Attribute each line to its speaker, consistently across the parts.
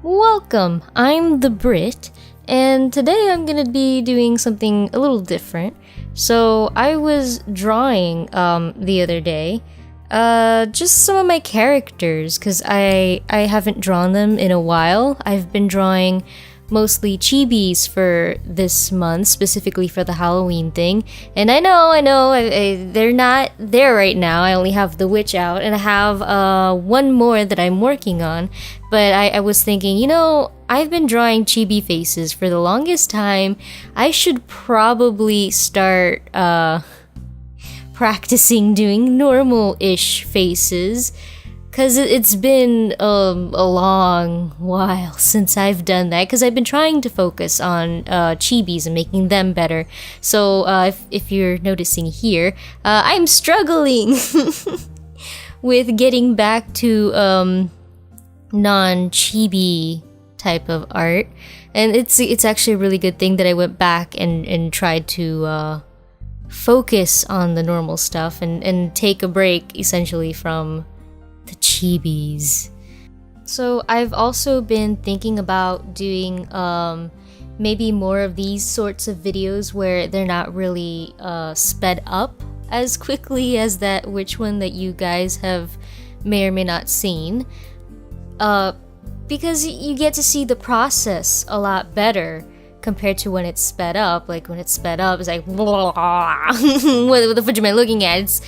Speaker 1: Welcome, I'm the Brit, and today I'm gonna be doing something a little different. So I was drawing the other day, just some of my characters, because I haven't drawn them in a while. I've been drawing mostly chibis for this month, specifically for the Halloween thing. And I know, they're not there right now. I only have the witch out, and I have one more that I'm working on. But I was thinking, I've been drawing chibi faces for the longest time. I should probably start practicing doing normal-ish faces. Because it's been a long while since I've done that. Because I've been trying to focus on chibis and making them better. So if you're noticing here, I'm struggling with getting back to non-chibi type of art. And it's actually a really good thing that I went back and tried to focus on the normal stuff and take a break essentially from the chibis. So I've also been thinking about doing maybe more of these sorts of videos where they're not really sped up as quickly as that which one that you guys have may or may not seen, because you get to see the process a lot better compared to when it's sped up. Like when it's sped up, it's like what the fudge am I looking at?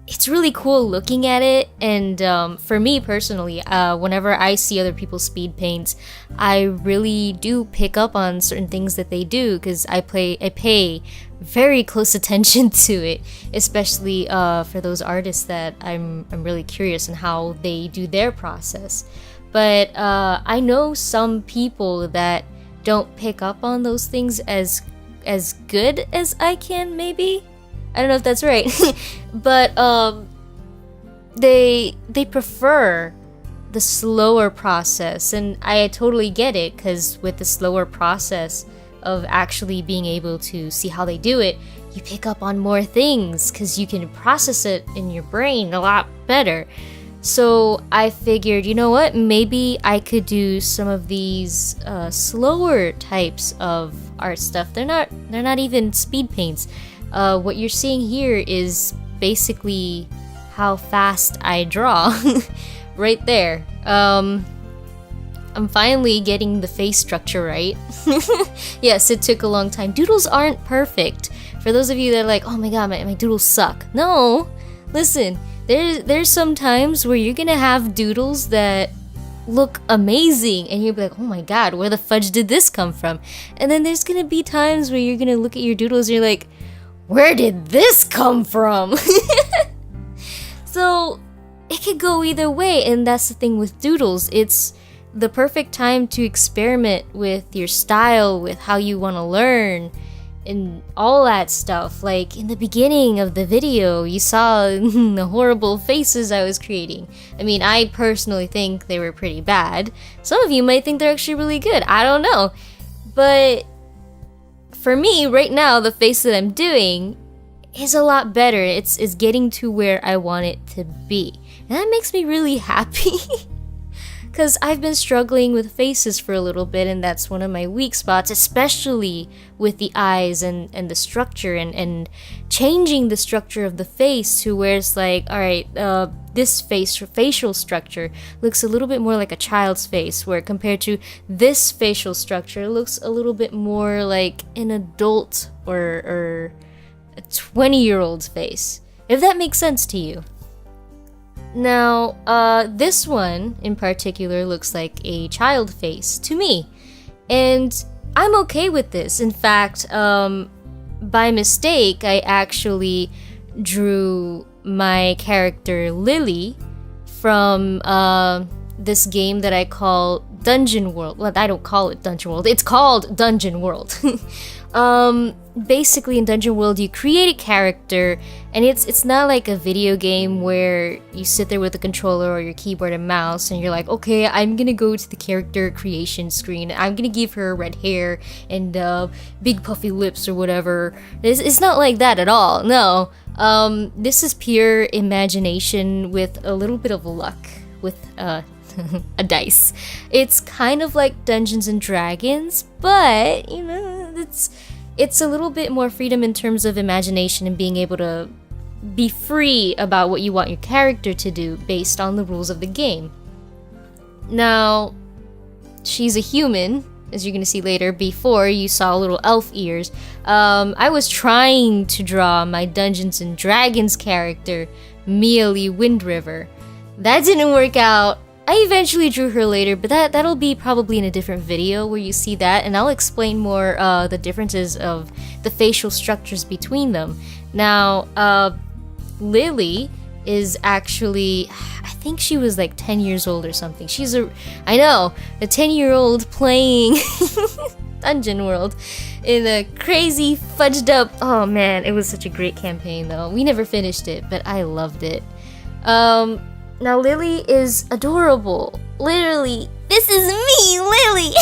Speaker 1: It's really cool looking at it, and for me personally, whenever I see other people speed paint, I really do pick up on certain things that they do because I pay very close attention to it, especially for those artists that I'm really curious in how they do their process. But I know some people that don't pick up on those things as good as I can, maybe. I don't know if that's right, but they prefer the slower process, and I totally get it, because with the slower process of actually being able to see how they do it, you pick up on more things because you can process it in your brain a lot better. So I figured, you know what, maybe I could do some of these slower types of art stuff. They're not even speed paints. What you're seeing here is basically how fast I draw. Right there. I'm finally getting the face structure right. Yes, it took a long time. Doodles aren't perfect. For those of you that are like, oh my god, my doodles suck. No, listen, there's some times where you're gonna have doodles that look amazing and you'll be like, oh my god, where the fudge did this come from? And then there's gonna be times where you're gonna look at your doodles and you're like, where did this come from? So it could go either way, and that's the thing with doodles. It's the perfect time to experiment with your style, with how you want to learn, and all that stuff. Like in the beginning of the video, you saw the horrible faces I was creating. I mean, I personally think they were pretty bad. Some of you might think they're actually really good. I don't know. But for me, right now, the face that I'm doing is a lot better. It's getting to where I want it to be. And that makes me really happy. Because I've been struggling with faces for a little bit, and that's one of my weak spots, especially with the eyes and the structure, and changing the structure of the face to where it's like, alright, this facial structure looks a little bit more like a child's face, where compared to this facial structure, it looks a little bit more like an adult or a 20-year-old's face, if that makes sense to you. Now, this one in particular looks like a child face to me, and I'm okay with this. In fact, by mistake, I actually drew my character Lily from this game that I call Dungeon World. Well, I don't call it Dungeon World. It's called Dungeon World. Basically in Dungeon World, you create a character, and it's not like a video game where you sit there with a controller or your keyboard and mouse and you're like, okay, I'm gonna go to the character creation screen, I'm gonna give her red hair and big puffy lips or whatever. It's not like that at all. No, this is pure imagination with a little bit of luck with a dice. It's kind of like Dungeons and Dragons, but you know, it's a little bit more freedom in terms of imagination and being able to be free about what you want your character to do based on the rules of the game. Now, she's a human, as you're gonna see later. Before, you saw little elf ears. I was trying to draw my Dungeons and Dragons character, Mealy Windriver. That didn't work out. I eventually drew her later, but that'll be probably in a different video where you see that, and I'll explain more the differences of the facial structures between them. Now, Lily is actually, I think she was like 10 years old or something. She's a 10-year-old playing Dungeon World in a crazy fudged up, oh man, it was such a great campaign though. We never finished it, but I loved it. Now Lily is adorable. Literally, this is me, Lily!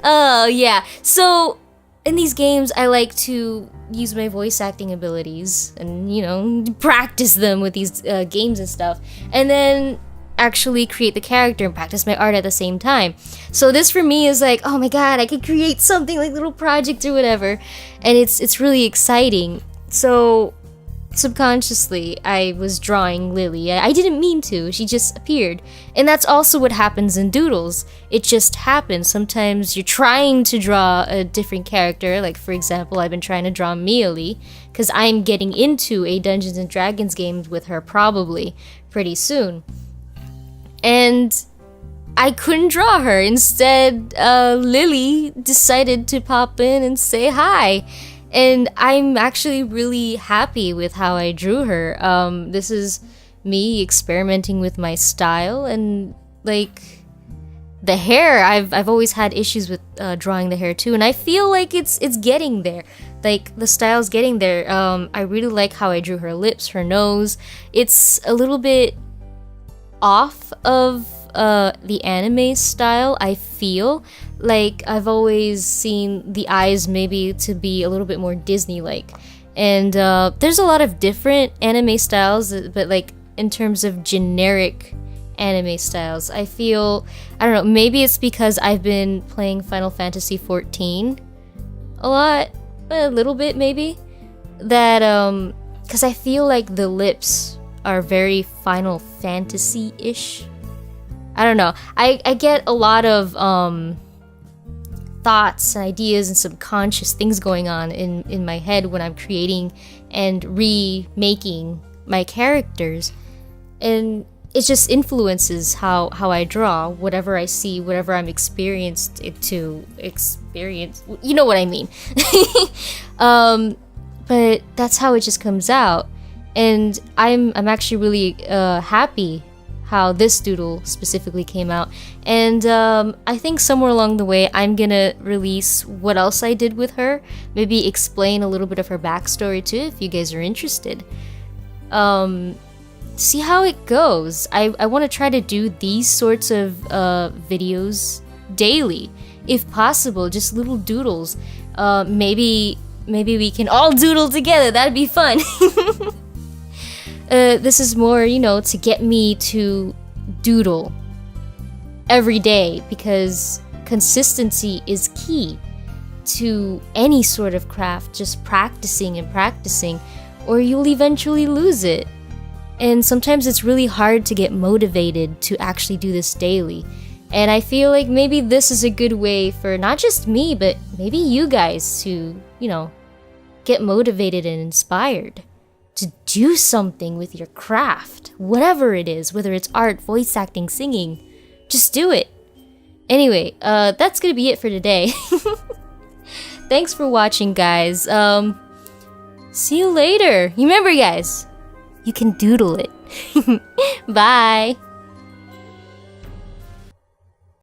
Speaker 1: Oh yeah, so in these games I like to use my voice acting abilities and, you know, practice them with these games and stuff, and then actually create the character and practice my art at the same time. So this for me is like, oh my god, I could create something like little project or whatever, and it's really exciting. So subconsciously I was drawing Lily. I didn't mean to, she just appeared. And that's also what happens in doodles. It just happens. Sometimes you're trying to draw a different character, like for example I've been trying to draw Mealy because I'm getting into a Dungeons and Dragons game with her probably pretty soon. And I couldn't draw her. Instead, Lily decided to pop in and say hi. And I'm actually really happy with how I drew her. This is me experimenting with my style, and like the hair, I've always had issues with drawing the hair too, and I feel like it's getting there. Like the style's getting there. I really like how I drew her lips, her nose. It's a little bit off of the anime style, I feel. Like I've always seen the eyes maybe to be a little bit more Disney-like, and there's a lot of different anime styles, but like in terms of generic anime styles, I feel, I don't know, maybe it's because I've been playing Final Fantasy XIV a lot, a little bit maybe, that because I feel like the lips are very Final Fantasy-ish. I don't know, I get a lot of thoughts and ideas and subconscious things going on in my head when I'm creating and remaking my characters, and it just influences how I draw whatever I see, whatever I'm experienced to experience, you know what I mean. But that's how it just comes out, and I'm actually really happy how this doodle specifically came out. And I think somewhere along the way I'm gonna release what else I did with her, maybe explain a little bit of her backstory too if you guys are interested. See how it goes. I want to try to do these sorts of videos daily if possible, just little doodles. Maybe we can all doodle together, that'd be fun. This is more, you know, to get me to doodle every day, because consistency is key to any sort of craft. Just practicing and practicing, or you'll eventually lose it. And sometimes it's really hard to get motivated to actually do this daily. And I feel like maybe this is a good way for not just me, but maybe you guys to, you know, get motivated and inspired to do something with your craft, whatever it is, whether it's art, voice acting, singing, just do it. Anyway, that's gonna be it for today. Thanks for watching, guys. See you later. Remember, guys, you can doodle it. Bye.